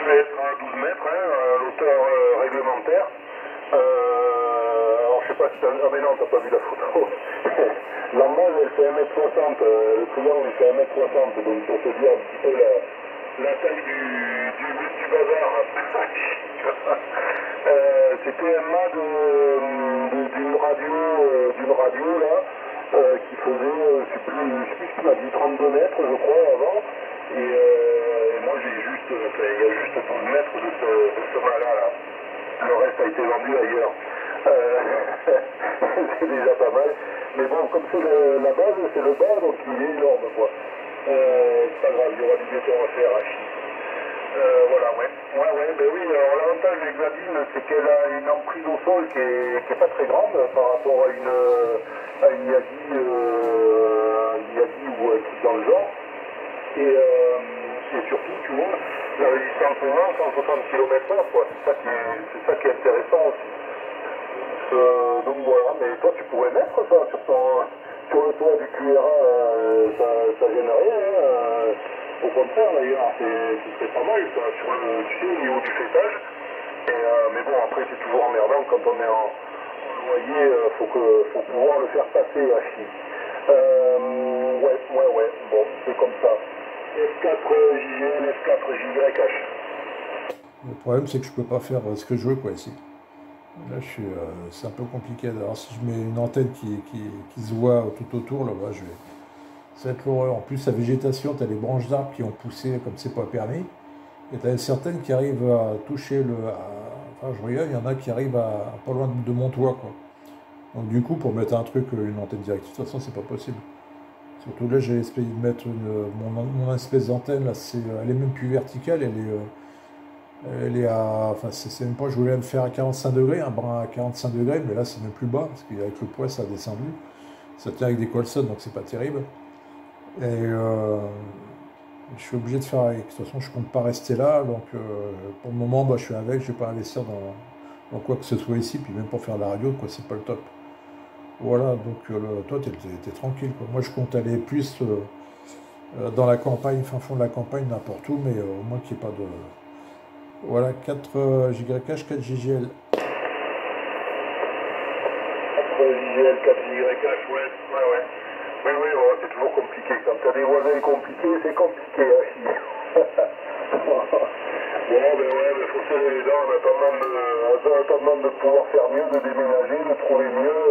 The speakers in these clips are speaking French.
je vais être à 12 mètres, hein, l'auteur réglementaire. Alors je sais pas si t'as... Ah mais non, t'as pas vu la photo. L'embase elle fait 1m60, le triangle il fait 1m60, donc pour te dire un petit peu la taille du bazar. C'était un mât d'une radio là, qui faisait, je sais plus ce qu'il m'a dit, 32 mètres je crois avant. Et moi j'ai juste, il y a juste 12 mètres de ce mât-là. Là. Le reste a été vendu ailleurs. C'est déjà pas mal. Mais bon, comme c'est la base, c'est le bas, donc il est énorme quoi. C'est pas grave, il y aura du béton à faire à chier. Voilà, ouais, ben oui, alors l'avantage de l'Hexadine, c'est qu'elle a une emprise au sol qui est pas très grande par rapport à une Yagi ou un truc dans le genre. Et surtout, tu vois, la résistance au vent, 160 km/h, quoi. C'est ça qui est intéressant aussi. Donc voilà, mais toi tu pourrais mettre ça sur le toit du QRA, ça gêne rien, hein. Au contraire d'ailleurs, ce serait pas mal ça, sur le, tu sais, au niveau du fêtage. Mais bon, après c'est toujours emmerdant quand on est en loyer, faut pouvoir le faire passer à chi. Ouais, bon, c'est comme ça. F4 JGL, F4 JYH. Le problème, c'est que je peux pas faire ce que je veux, quoi, ici. Là, c'est un peu compliqué. Alors, si je mets une antenne qui se voit tout autour, là, je vais... Ça va être l'horreur. En plus, la végétation, tu as les branches d'arbres qui ont poussé comme c'est pas permis. Et tu as certaines qui arrivent à toucher enfin, je regarde, il y en a qui arrivent à pas loin de mon toit, quoi. Donc, du coup, pour mettre un truc, une antenne directe, de toute façon, c'est pas possible. Surtout là, j'ai essayé de mettre mon espèce d'antenne, là, elle est même plus verticale, elle est à, enfin, c'est même pas, je voulais me faire à 45 degrés, un brin à 45 degrés, mais là, c'est même plus bas, parce qu'avec le poids, ça a descendu. Ça tient avec des colsons, donc c'est pas terrible. Et je suis obligé de faire avec. De toute façon, je compte pas rester là, donc pour le moment, je suis avec, je vais pas investir dans quoi que ce soit ici, puis même pour faire de la radio, quoi, c'est pas le top. Voilà, donc toi, t'es tranquille, quoi. Moi, je compte aller plus dans la campagne, fin fond de la campagne, n'importe où, mais au moins qu'il n'y ait pas de... Voilà, 4 GH, 4 JGL. 4 JGL, 4 JH, ouais. Oui, c'est toujours compliqué. Quand tu as des voisins compliqués, c'est compliqué, hein. Mais faut serrer les dents en attendant de pouvoir faire mieux, de déménager, de trouver mieux,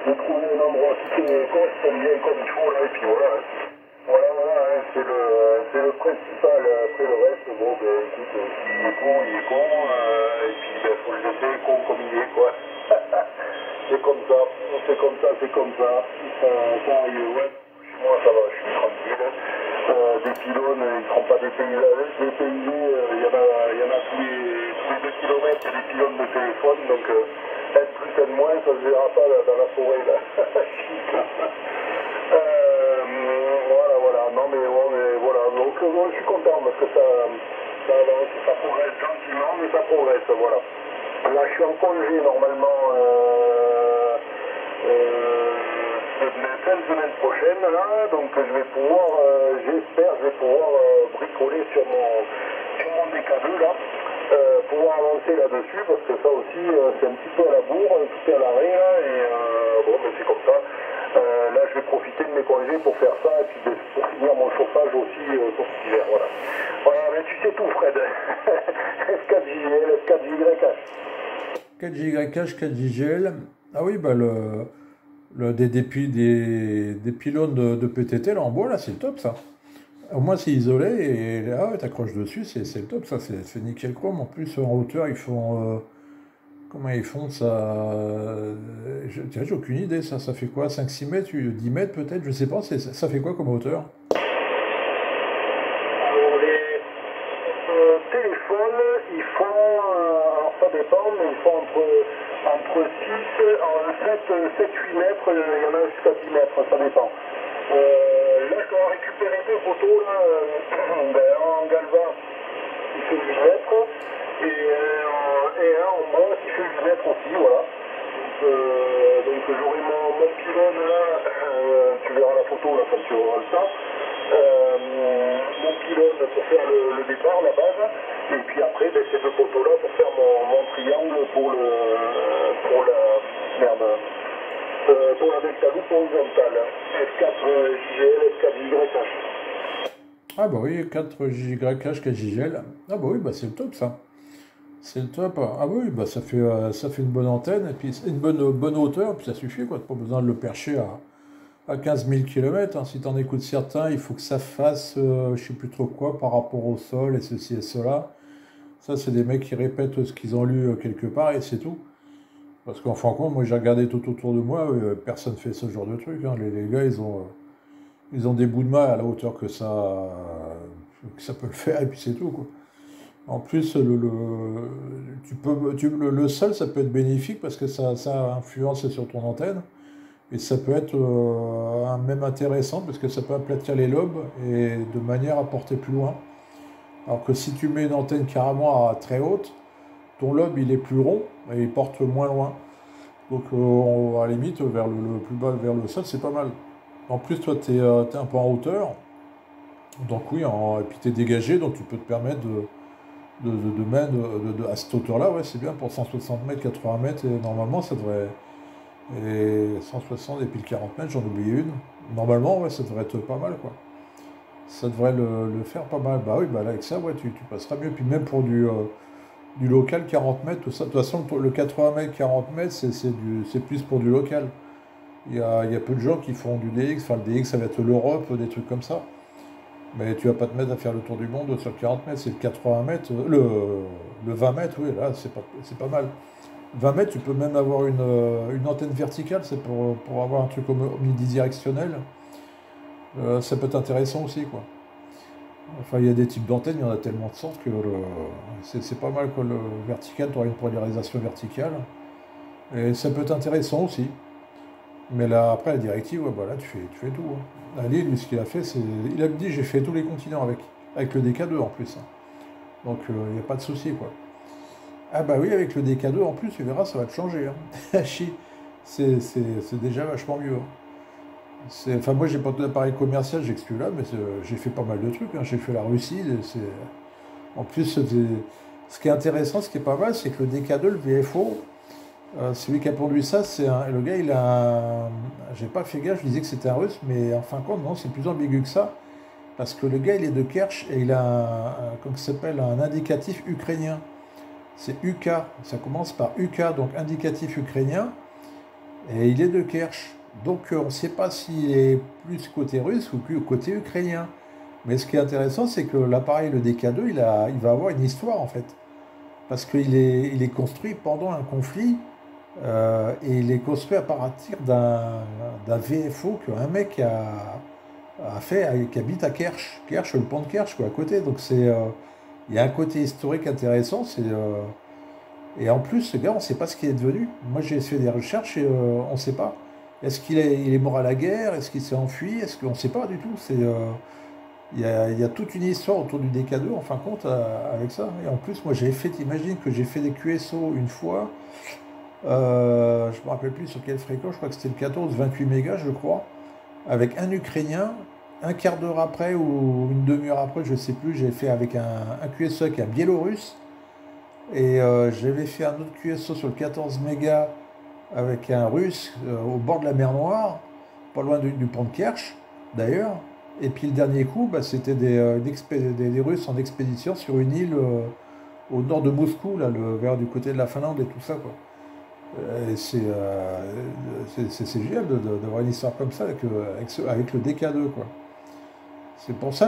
de trouver un endroit qui correspond bien comme il faut, là, et puis voilà. Voilà, hein, c'est le principal. Après le reste, bon, écoute, s'il est con, il est con, et puis faut le laisser con comme il est, quoi. C'est comme ça. Ça arrive, ouais. Chez moi, ça va, je suis tranquille. Des pylônes, ils ne seront pas dépaysés, il y en a tous les 2 kilomètres, il y a des pylônes de téléphone, donc N plus N moins, ça ne se verra pas dans la forêt, là. Voilà, non mais voilà, donc moi je suis content parce que ça avance, ça progresse gentiment, mais ça progresse, voilà. Là je suis en congé normalement fin de semaine prochaine, là, donc je vais pouvoir, j'espère, bricoler sur mon DK2 là, pouvoir avancer là-dessus parce que ça aussi c'est un petit peu à la bourre, tout est à l'arrêt là, et bon mais c'est comme ça. Là je vais profiter de mes congés pour faire ça et puis pour finir mon chauffage aussi pour cet hiver, voilà. Voilà, mais tu sais tout Fred. F4JL, F4JH. 4GH, 4JGL. Ah oui, des pylônes de PTT là en bois, là, c'est le top ça. Au moins c'est isolé et là, t'accroches dessus, c'est le top ça, c'est nickel chrome. En plus en hauteur, ils font... comment ils font ça j'ai aucune idée, ça fait quoi, 5-6 mètres, 10 mètres peut-être, je sais pas, ça fait quoi comme hauteur? Alors les téléphones, ils font, alors ça dépend, mais ils font entre 7-8 mètres, il y en a jusqu'à 10 mètres, ça dépend. Là, je dois récupérer 2 photos, là, en galva qui fait 8 mètres, et un en bois qui fait 8 mètres aussi, voilà. Donc j'aurai mon pylône là, tu verras la photo là quand tu auras le temps. Mon mon pylône pour faire le départ, la base. Et puis après, ben, ces deux poteaux-là pour faire mon triangle pour la Delta-Loupe horizontale. S4 JGL, S4 YH. Ah bah oui, 4 GYH, 4 JGL. Ah bah oui, bah c'est le top ça. C'est le top. Ah bah oui, bah ça fait une bonne antenne, et puis une bonne hauteur, puis ça suffit quoi. T'as pas besoin de le percher à 15 000 km. Hein. Si t'en écoutes certains, il faut que ça fasse je sais plus trop quoi par rapport au sol et ceci et cela. Ça, c'est des mecs qui répètent ce qu'ils ont lu quelque part et c'est tout. Parce qu'en fin de compte, moi j'ai regardé tout autour de moi, personne fait ce genre de truc. Hein. Les gars, ils ont des bouts de main à la hauteur que ça peut le faire et puis c'est tout quoi. En plus, le sol, ça peut être bénéfique parce que ça influence sur ton antenne. Et ça peut être même intéressant parce que ça peut aplatir les lobes et de manière à porter plus loin. Alors que si tu mets une antenne carrément à très haute, ton lobe il est plus rond et il porte moins loin. Donc à la limite, vers le plus bas, vers le sol, c'est pas mal. En plus, toi, tu es, un peu en hauteur. Donc oui, et puis tu es dégagé, donc tu peux te permettre à cette hauteur-là, ouais, c'est bien pour 160 mètres, 80 mètres, et normalement ça devrait. Et 160 et puis le 40 mètres, j'en oublié une. Normalement, ouais, ça devrait être pas mal, quoi. Ça devrait le faire pas mal. Bah oui, bah là, avec ça, ouais, tu passeras mieux. Puis même pour du local, 40 mètres, tout ça. De toute façon, le 80 mètres, 40 mètres, c'est plus pour du local. Il y a peu de gens qui font du DX. Enfin, le DX, ça va être l'Europe, des trucs comme ça. Mais tu vas pas te mettre à faire le tour du monde sur 40 mètres, c'est le 80 mètres. Le 20 mètres, oui, là, c'est pas mal. 20 mètres, tu peux même avoir une antenne verticale, c'est pour avoir un truc omnidirectionnel. Ça peut être intéressant aussi, quoi. Enfin, il y a des types d'antennes, il y en a tellement de sortes que c'est pas mal, quoi. Le vertical, tu auras une polarisation verticale. Et ça peut être intéressant aussi. Mais là, après, la directive, ouais, bah là, tu fais tout. Hein. Ali, lui, ce qu'il a fait, il a dit, j'ai fait tous les continents avec le DK2 en plus. Hein. Donc, il n'y a pas de souci, quoi. Ah bah oui, avec le DK2, en plus, tu verras, ça va te changer. Hein. C'est déjà vachement mieux. Hein. Enfin, moi, j'ai pas d'appareil commercial, j'ai que celui-là, mais j'ai fait pas mal de trucs. Hein. J'ai fait la Russie. En plus, ce qui est intéressant, ce qui est pas mal, c'est que le DK2, le VFO, celui qui a produit ça, le gars, il a j'ai pas fait gaffe, je disais que c'était un russe, mais en fin de compte, non, c'est plus ambigu que ça, parce que le gars, il est de Kerch et il a comme ça s'appelle, un indicatif ukrainien. C'est UK, ça commence par UK, donc indicatif ukrainien, et il est de Kerch. Donc on ne sait pas s'il est plus côté russe ou plus côté ukrainien. Mais ce qui est intéressant, c'est que l'appareil, le DK2, il va avoir une histoire en fait. Parce qu'il il est construit pendant un conflit, et il est construit à partir d'un VFO qu'un mec a fait, qui habite à Kerch. Kerch, le pont de Kerch, quoi, à côté. Donc il y a un côté historique intéressant. Et en plus, ce gars, on ne sait pas ce qu'il est devenu. Moi, j'ai fait des recherches et on ne sait pas. Est-ce il est mort à la guerre? Est-ce qu'il s'est enfui? Est-ce qu'on ne sait pas du tout. Il y a toute une histoire autour du DK2, en fin de compte, avec ça. Et en plus, moi, t'imagines que j'ai fait des QSO une fois. Je ne me rappelle plus sur quelle fréquence, je crois que c'était le 14, 28 mégas, je crois. Avec un Ukrainien, un quart d'heure après ou une demi-heure après, je ne sais plus, j'ai fait avec un QSO avec un Biélorusse. Et j'avais fait un autre QSO sur le 14 mégas avec un russe au bord de la mer Noire, pas loin du pont de Kerch, d'ailleurs. Et puis le dernier coup, bah, c'était des Russes en expédition sur une île au nord de Moscou, là, vers du côté de la Finlande et tout ça, quoi. C'est génial d'avoir une histoire comme ça avec le DK2, quoi. C'est pour ça,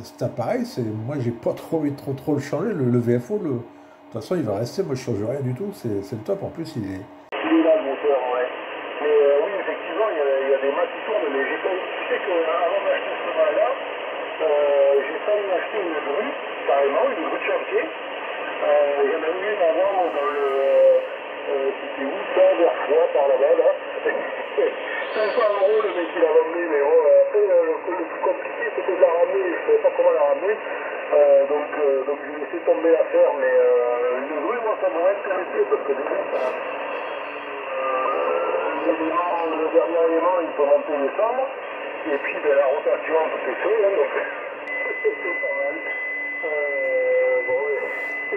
cet appareil, moi, j'ai pas trop envie de trop le changer. Le VFO, de toute façon, il va rester. Moi, je change rien du tout. C'est le top. En plus, il est. Il est là, le moteur, ouais. Mais oui, effectivement, il y a des mâts qui tournent. Mais tu sais qu'avant d'acheter ce mât-là, j'ai failli m'acheter une grue, carrément, une grue de chantier. Il y en a eu une avant dans c'était où ça, vers Foix, par là-bas, là. 500 euros, le mec, il a ramené, mais bon, après, le plus compliqué, c'était de la ramener, je ne savais pas comment la ramener. Donc j'ai laissé tomber l'affaire, mais une grue, moi, ça m'aurait intéressé, parce que déjà, le dernier élément, il peut monter et descendre, et puis, ben, la rotation, tout est fait, hein, donc. C'était pas mal. Bon, ouais, je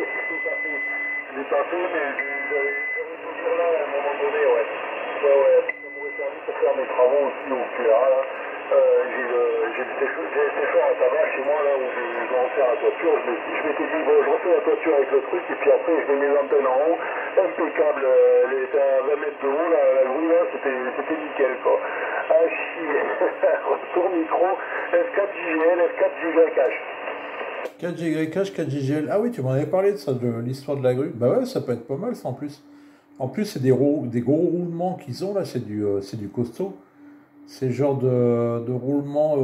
l'ai pas fait, mais j'avais toujours là à un moment donné, ouais. Ouais, ouais, ça m'aurait servi pour faire mes travaux aussi au QA, là. J'ai le séchoir à tabac chez moi, là, où je vais en faire la toiture. Je m'étais dit, bon, je refais la toiture avec le truc, et puis après, je mets mes antennes en haut. Impeccable, elle était à 20 mètres de haut, la grue, là, c'était nickel, quoi. Ah, chier. Retour micro, F4JGL, F4JGH. 4GH, 4GGL. Ah oui, tu m'en avais parlé de ça, de l'histoire de la grue. Bah ouais, ça peut être pas mal ça en plus. En plus, c'est des gros roulements qu'ils ont là, c'est du costaud. C'est le genre de roulement,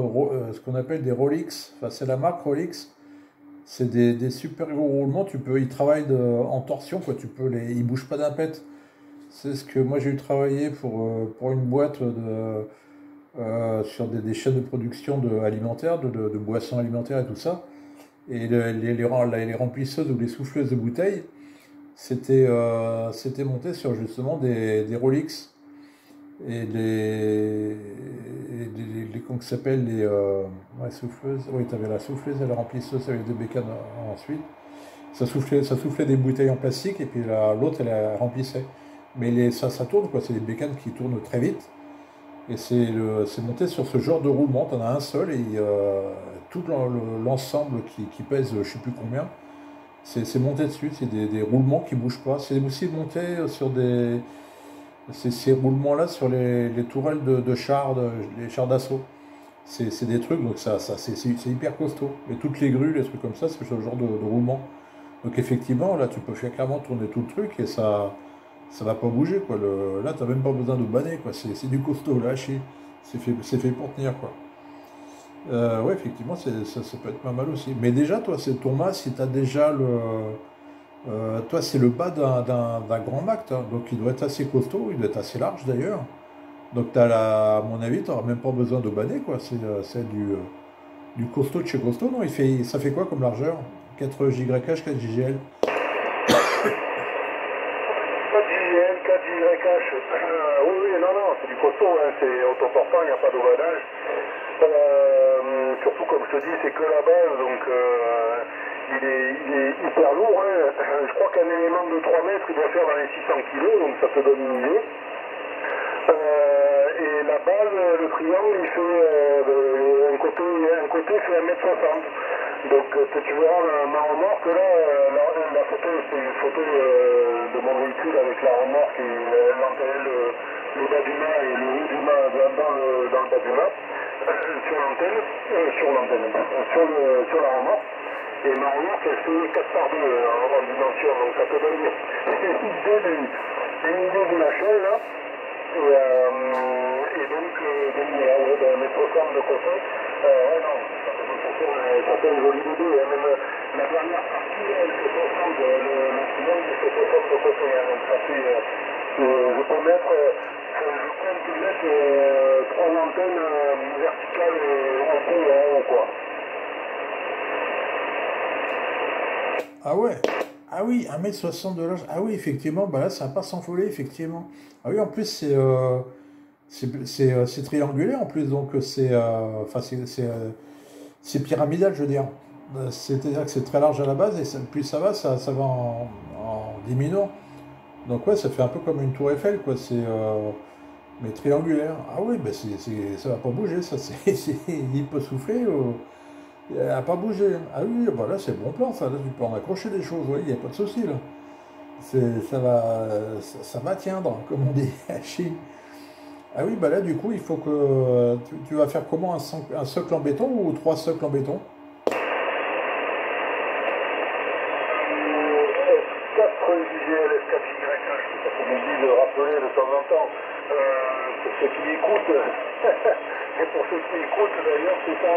ce qu'on appelle des Rolex. Enfin, c'est la marque Rolex. C'est des super gros roulements. Ils travaillent en torsion, quoi. Ils bougent pas d'un pet. C'est ce que moi j'ai eu travaillé pour une boîte sur des chaînes de production alimentaires, de boissons alimentaires et tout ça. Et les remplisseuses ou les souffleuses de bouteilles, c'était monté sur justement des Rolex. Et comment ça s'appelle, ouais, souffleuses. Oui, tu avais la souffleuse et la remplisseuse avec des bécanes ensuite. Ça soufflait des bouteilles en plastique et puis l'autre, elle remplissait. Mais ça tourne, quoi. C'est des bécanes qui tournent très vite. Et c'est monté sur ce genre de roulement. Tu en as un seul et tout l'ensemble qui pèse je ne sais plus combien, c'est monté dessus. C'est des roulements qui ne bougent pas. C'est aussi monté sur ces roulements-là sur les tourelles de chars, les chars d'assaut. C'est des trucs, donc c'est hyper costaud. Et toutes les grues, les trucs comme ça, c'est ce genre de roulement. Donc effectivement, là, tu peux faire clairement tourner tout le truc et ça va pas bouger, quoi. Là, t'as même pas besoin de banner, quoi. C'est du costaud, là, c'est fait pour tenir, quoi. Ouais, effectivement, ça peut être pas mal aussi. Mais déjà, toi, c'est ton mât, si t'as déjà toi, c'est le bas d'un grand Mac, toi. Donc il doit être assez costaud, il doit être assez large d'ailleurs. Donc à mon avis, tu n'auras même pas besoin de banner, quoi. C'est du costaud de chez costaud, non? Ça fait quoi comme largeur? 4JH, 4JGL? 4JL, 4JH. Oui, oui, non, non, c'est du costaud, hein, c'est autoportant, il n'y a pas d'ovadage. Surtout, comme je te dis, c'est que la base, donc il est hyper lourd. Hein. Je crois qu'un élément de 3 mètres, il doit faire dans les 600 kilos, donc ça te donne une idée. Et la base, le triangle, il fait un côté fait 1m60. Donc tu verras ma remorque là, la photo, c'est une photo de mon véhicule avec la remorque et l'antenne, le bas du mât et le haut du mât dans le bas du mât, sur la remorque. Et ma remorque, elle fait 4 par 2 en dimension, donc ça te donne une idée de la chaîne là. Et donc voilà, ouais, ben, mes 60 de côté, ouais, non, ça fait une jolie idée, hein, même la dernière partie, elle fait 60, le triangle, il fait 60 de côté, hein, donc ça fait, je peux mettre, je compte mettre 3 antennes verticales en haut, en haut, quoi. Ah ouais? Ah oui, 1m60 de large. Ah oui, effectivement, bah là, ça va pas s'envoler, effectivement. Ah oui, en plus, c'est triangulaire, en plus, donc enfin, c'est pyramidal, je veux dire. C'est-à-dire que c'est très large à la base, et plus ça va, ça va en diminuant. Donc ouais, ça fait un peu comme une tour Eiffel, quoi. Mais triangulaire. Ah oui, bah ça va pas bouger, ça. Il peut souffler. Elle n'a pas bougé. Ah oui, bah là c'est bon plan, ça. Là, tu peux en accrocher des choses, oui, il n'y a pas de souci là. Ça va tiendre, comme on dit à Chine. Ah oui, bah là du coup, il faut que tu vas faire comment, un socle en béton ou 3 socles en béton? 4JGL, 4JH, ça faut m'oublier de rappeler de temps en temps. Pour ceux qui écoutent, et pour ceux qui écoutent d'ailleurs, c'est ça,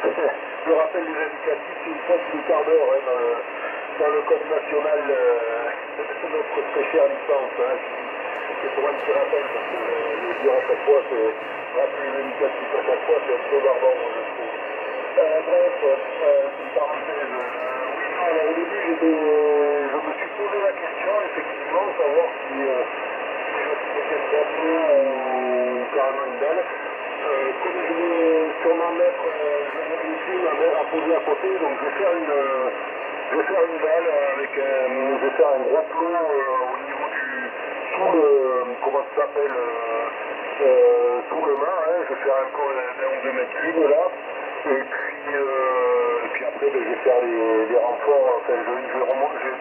je rappelle les indicatifs, c'est une fois tous les quarts d'heure hein, dans le code national de notre très chère licence. Hein, c'est pour un petit rappel, parce que le dire à chaque fois, c'est rappeler les indicatifs à chaque fois, c'est un peu barbare, moi, je trouve. Bref, c'est une parenthèse. Oui, non, alors au début, je me suis posé la question, effectivement, savoir si je pouvais être bateau ou carrément une dalle. Comme je vais sur ma mère, ici, ma mère a posé à côté, donc je vais faire une dalle avec je vais faire un gros plot au niveau sous le, comment ça s'appelle, sous le mât, hein, je vais faire encore un ou 2 mètres cubes là, et puis après ben, je vais faire les renforts, enfin je vais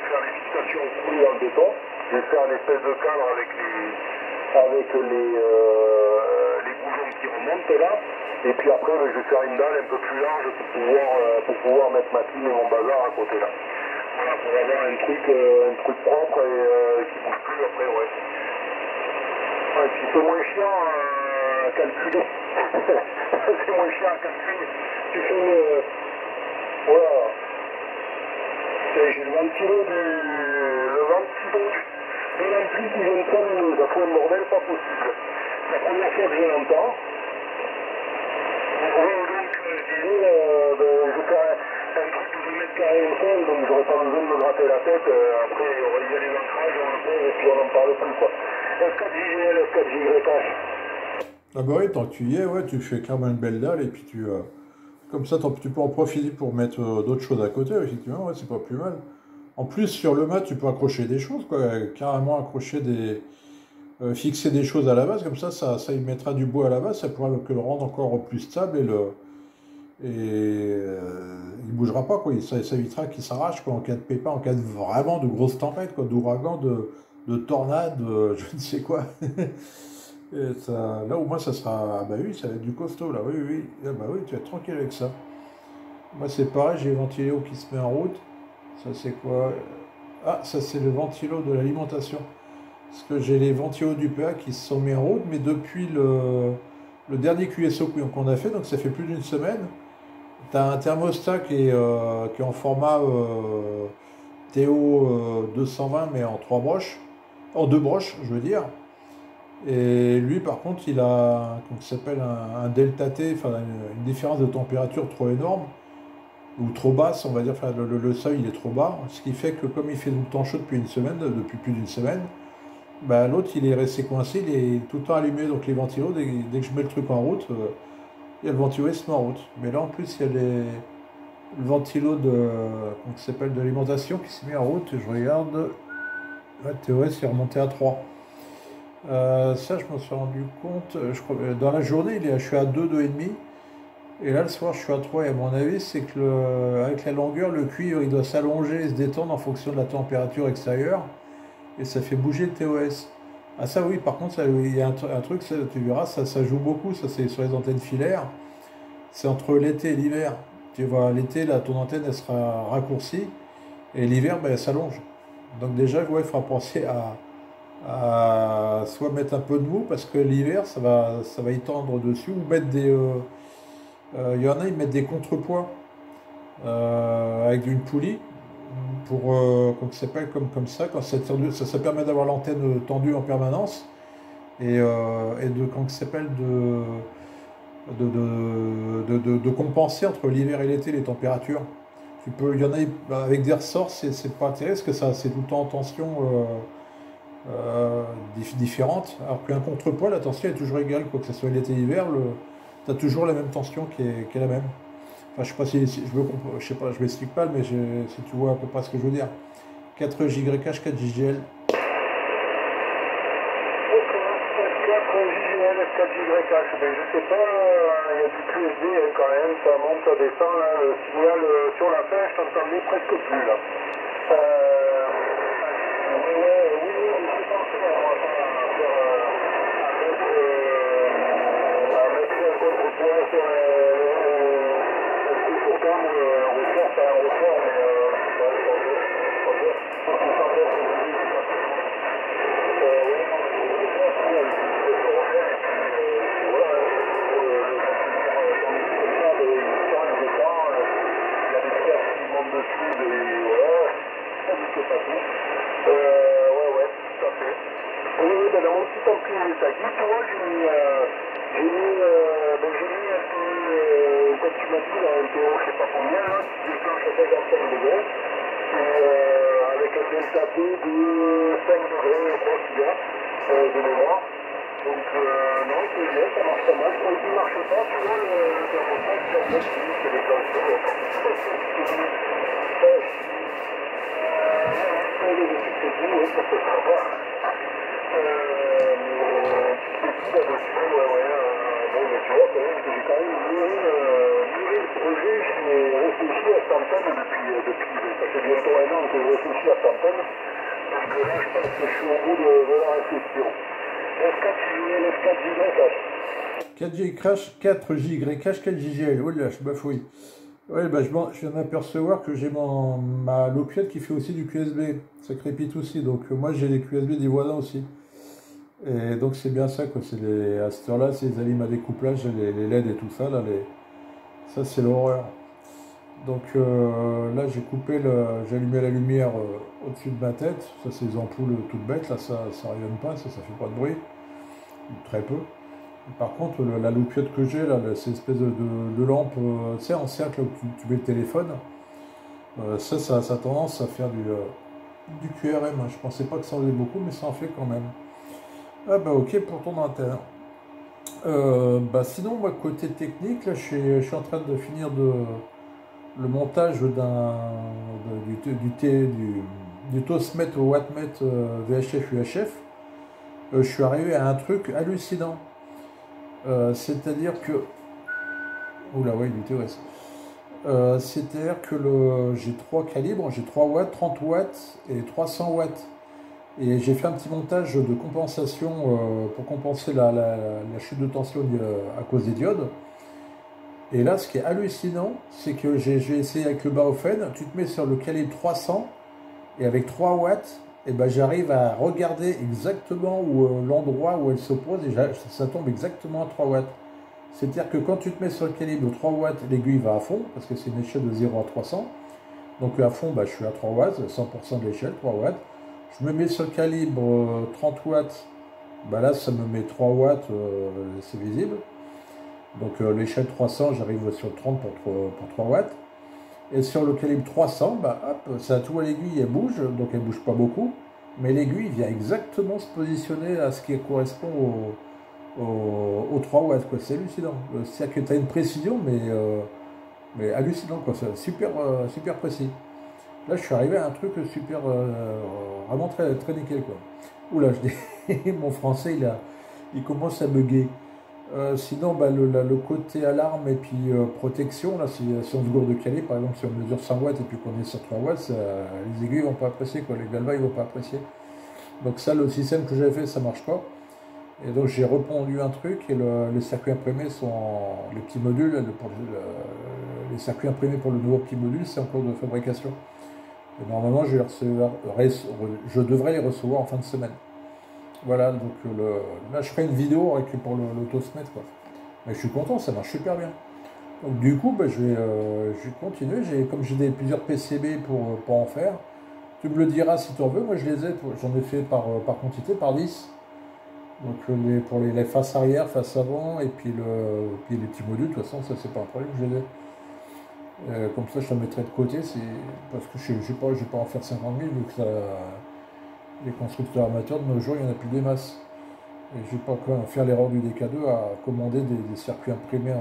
faire les fixations coulées dans le béton, je vais faire une espèce de cadre avec les boulons qui remontent là, et puis après ben, je vais faire une dalle un peu plus large pour pouvoir mettre ma clim et mon bazar à côté là. Voilà, pour avoir un truc propre et qui bouge plus après, ouais. Un petit peu moins chiant à calculer. C'est moins chiant à calculer. Tu fais voilà. J'ai le ventilo de l'ampli qui vient de terminer. Ça fait un bordel pas possible. La première fois que je l'entends. Donc, je vais faire un truc de 2 mètres carrés au sol, donc j'aurais pas besoin de me gratter la tête. Après, il y a les ancrages, on le fait, et puis on n'en parle plus, quoi. S4JGL, S4JGH. Ah bah oui, tant que tu y es, ouais, tu fais clairement une belle dalle, et puis comme ça, tu peux en profiter pour mettre d'autres choses à côté, effectivement, ouais, c'est pas plus mal. En plus, sur le mat, tu peux accrocher des choses, quoi, carrément accrocher fixer des choses à la base, comme ça y mettra du bois à la base, ça pourra le rendre encore plus stable il bougera pas, quoi. Ça évitera qu'il s'arrache, quoi, en cas de pépin, en cas de vraiment de grosses tempêtes, quoi, d'ouragan, de tornade, je ne sais quoi. Et ça, là au moins ça sera, ah bah oui, ça va être du costaud là, oui, oui, ah bah oui, tu vas être tranquille avec ça. Moi c'est pareil, j'ai le ventilo qui se met en route. Ça c'est quoi? Ah, ça c'est le ventilo de l'alimentation. Parce que j'ai les ventilos du PA qui se sont mis en route, mais depuis le dernier QSO qu'on a fait, donc ça fait plus d'une semaine, tu as un thermostat qui est en format TO 220, mais en 3 broches, en 2 broches, je veux dire. Et lui, par contre, il a comment ça s'appelle un delta T, enfin une différence de température trop énorme, ou trop basse, on va dire, enfin, le seuil il est trop bas, ce qui fait que comme il fait tout le temps chaud depuis plus d'une semaine, bah, l'autre il est resté coincé, il est tout le temps allumé, donc les ventilos, dès que je mets le truc en route, il y a le ventilo qui se met en route. Mais là en plus il y a le ventilo comment ça s'appelle, de l'alimentation qui s'est mis en route, je regarde, la TOS est remonté à 3. Ça je me suis rendu compte, je crois, dans la journée je suis à 2, 2,5. Et là, le soir, je suis à 3, et à mon avis, c'est que avec la longueur, le cuivre, il doit s'allonger et se détendre en fonction de la température extérieure, et ça fait bouger le TOS. Ah ça oui, par contre, il y a un truc, ça, tu verras, ça joue beaucoup, ça c'est sur les antennes filaires, c'est entre l'été et l'hiver. Tu vois, l'été, là, ton antenne, elle sera raccourcie, et l'hiver, ben, elle s'allonge. Donc déjà, ouais, il faudra penser à soit mettre un peu de mou, parce que l'hiver, ça va y tendre dessus, ou mettre il y en a, ils mettent des contrepoids avec une poulie pour, comme ça s'appelle, comme ça, quand c'est tendu, ça permet d'avoir l'antenne tendue en permanence et quand ça s'appelle de compenser entre l'hiver et l'été les températures. Il y en a avec des ressorts, c'est pas intéressant parce que c'est tout le temps en tension différente, alors qu'un contrepoids, la tension est toujours égale, quoi que ce soit l'été ou l'hiver, tu as toujours la même tension qui est la même. Enfin, je sais pas si je sais pas, je m'explique pas, mais si tu vois à peu près ce que je veux dire. 4JH, 4JGL. Ok, 4JGL, 4JH, mais je sais pas, il y a du QSD quand même, ça monte, ça descend, là, le signal sur la fin, je t'entendais presque plus là. Oui, je pensais à mettre un contrepoids sur pourtant un ressort, c'est un ressort, mais dans mon petit ampli de Tagui, tu vois, j'ai mis un peu, comme tu m'as dit, là, un PO, je sais pas combien, là, qui déclenche à 55 degrés, avec un delta T de 5 degrés, je crois qu'il y a, de mémoire. Donc, non, c'est bien, ça marche pas mal. Quand il ne marche pas, tu vois, le thermostat, c'est en mode qui dit que c'est déclenché. Oui, ça peut savoir. Là-dessus, bon, mais tu vois, quand même, que j'ai quand même mûri le projet, j'ai réfléchi à Stampede depuis, ça fait bientôt 1 an que je réfléchis à Stampede. Donc là, je pense que je suis au bout de la réflexion. F4 4G crash, 4J crash, 4JGL. Oh là, je bafouille. Ouais, bah, je viens d'apercevoir que j'ai ma lopiette qui fait aussi du QSB. Ça crépite aussi. Donc, moi, j'ai les QSB des voisins aussi. Et donc, c'est bien ça, quoi. À cette heure-là, c'est les alim à découplage, les LED et tout ça. Là, ça, c'est l'horreur. Donc, là, j'ai allumé la lumière au-dessus de ma tête. Ça, c'est les ampoules toutes bêtes. Là, ça rayonne pas, ça fait pas de bruit. Très peu. Par contre, la loupiette que j'ai, là, c'est une espèce de lampe, tu sais, en cercle où tu mets le téléphone. Ça a tendance à faire du QRM. Je pensais pas que ça en faisait beaucoup, mais ça en fait quand même. Ah bah ok pour ton antenne. Bah sinon, moi, côté technique, là, je suis en train de finir le montage du Tosmet au Wattmet VHF UHF. Je suis arrivé à un truc hallucinant. C'est-à-dire que... Oula, ouais, du TOS. C'est-à-dire que j'ai 3 calibres, j'ai 3 watts, 30 watts et 300 watts. Et j'ai fait un petit montage de compensation pour compenser la chute de tension à cause des diodes. Et là, ce qui est hallucinant, c'est que j'ai essayé avec le Baofeng, tu te mets sur le calibre 300 et avec 3 watts, et ben j'arrive à regarder exactement l'endroit où elle s'oppose et ça tombe exactement à 3 watts. C'est-à-dire que quand tu te mets sur le calibre 3 watts, l'aiguille va à fond, parce que c'est une échelle de 0 à 300. Donc à fond, bah, je suis à 3 watts, 100% de l'échelle, 3 watts. Je me mets sur le calibre 30 watts, bah là ça me met 3 watts, c'est visible. Donc l'échelle 300, j'arrive sur le 30 pour 3 watts. Et sur le calibre 300, bah hop, ça tout à l'aiguille, elle bouge, donc elle bouge pas beaucoup. Mais l'aiguille vient exactement se positionner à ce qui correspond aux 3 watts, quoi. C'est hallucinant. C'est-à-dire que tu as une précision, mais hallucinant, quoi. C'est super précis. Là, je suis arrivé à un truc super, vraiment très, très nickel, quoi. Oula, mon français, il commence à bugger. Sinon, bah, le côté alarme et puis protection, là, si on se gourde de calibre, par exemple, si on mesure 100 watts et puis qu'on est sur 3 watts, les aiguilles vont pas apprécier, quoi. Les galvas, ils vont pas apprécier. Donc ça, le système que j'avais fait, ça marche pas. Et donc j'ai repondu un truc et les circuits imprimés sont les petits modules, les circuits imprimés pour le nouveau petit module, c'est en cours de fabrication. Et normalement, je devrais les recevoir en fin de semaine. Voilà, donc là, je ferai une vidéo pour l'autosmet, quoi. Mais je suis content, ça marche super bien. Donc du coup, bah, je vais continuer. Comme j'ai plusieurs PCB pour en faire, tu me le diras si tu en veux. Moi, j'en ai fait par quantité, par 10. Donc pour les faces arrière, face avant, et puis les petits modules, de toute façon, ça c'est pas un problème, je les ai. Comme ça, je la mettrai de côté, parce que je ne vais pas en faire 50 000, vu que les constructeurs amateurs de nos jours, il n'y en a plus des masses. Et je ne vais pas faire l'erreur du DK2 à commander des circuits imprimés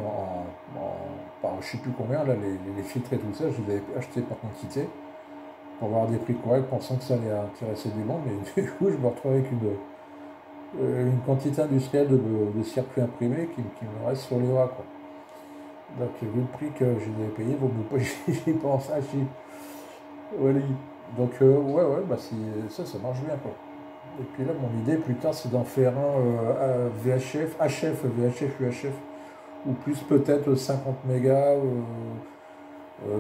par je ne sais plus combien, là, les filtres et tout ça, je les avais achetés par quantité, pour avoir des prix corrects, pensant que ça allait intéresser du monde, mais du coup, je me retrouve avec une quantité industrielle de circuits imprimés qui me reste sur les bras, quoi. Donc vu le prix que je les ai payé, vaut mieux pas j'y pense. Voilà. Donc ouais, bah ça marche bien, quoi. Et puis là, mon idée plus tard, c'est d'en faire un VHF, HF, VHF, UHF, ou plus peut-être 50 mégas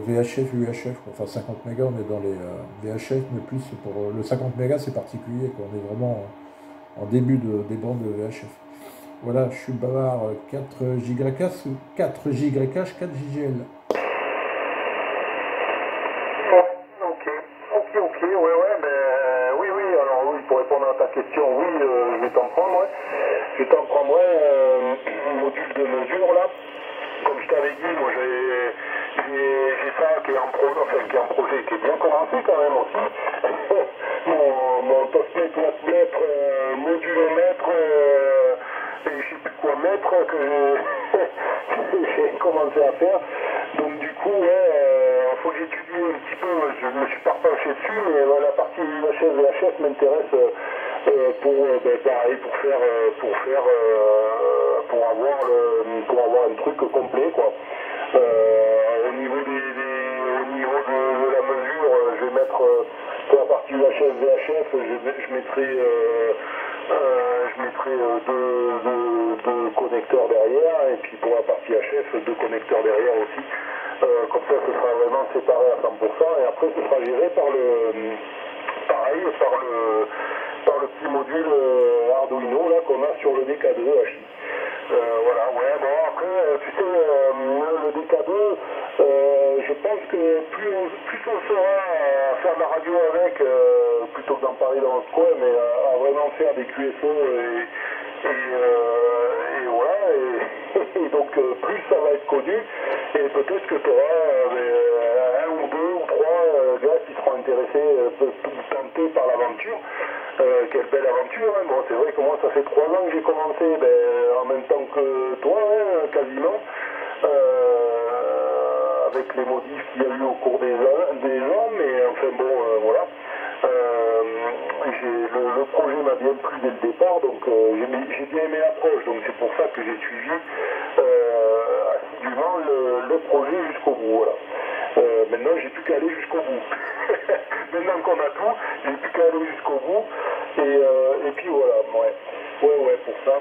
VHF, UHF, quoi. Enfin 50 mégas, on est dans les VHF, mais plus pour le 50 mégas, c'est particulier, quoi. On est vraiment en début des bandes de VHF. Voilà, je suis bavard, 4JH ou 4JH, 4JGL. Ok, ouais, mais oui, alors oui, pour répondre à ta question, oui, je vais t'en prendre, ouais. Je vais t'en prendre, un module de mesure, là. Comme je t'avais dit, moi j'ai ça qui est en projet, qui est bien commencé quand même aussi. mon Tosmet, wattmètre, modulomètre, je sais plus quoi mettre, que j'ai commencé à faire. Donc du coup, ouais, faut que j'étudie un petit peu, je me suis pas penché dessus, mais la partie UHF VHF m'intéresse pareil, pour avoir un truc complet, quoi. Au niveau de la mesure, je vais mettre pour la partie UHF VHF, je mettrai deux connecteurs derrière, et puis pour la partie HF, deux connecteurs derrière aussi. Comme ça, ce sera vraiment séparé à 100%, et après, ce sera géré par le petit module Arduino là qu'on a sur le DK2 HI. Voilà, ouais, bon, après, tu sais, le DK2, je pense que plus on saura faire de la radio avec, plutôt que d'en parler dans notre coin, mais à vraiment faire des QSO et voilà, et donc plus ça va être connu, et peut-être que tu auras un ou deux ou trois gars qui seront intéressés, tentés par l'aventure. Quelle belle aventure, hein. Bon, c'est vrai que moi ça fait 3 ans que j'ai commencé en même temps que toi, hein, quasiment, avec les modifs qu'il y a eu au cours des ans, mais enfin bon, voilà. Le projet m'a bien plu dès le départ, donc j'ai bien aimé l'approche, donc c'est pour ça que j'ai suivi assidûment le projet jusqu'au bout, voilà. Maintenant j'ai plus qu'à aller jusqu'au bout. Maintenant qu'on a tout, j'ai plus qu'à aller jusqu'au bout, et puis voilà, ouais, pour ça.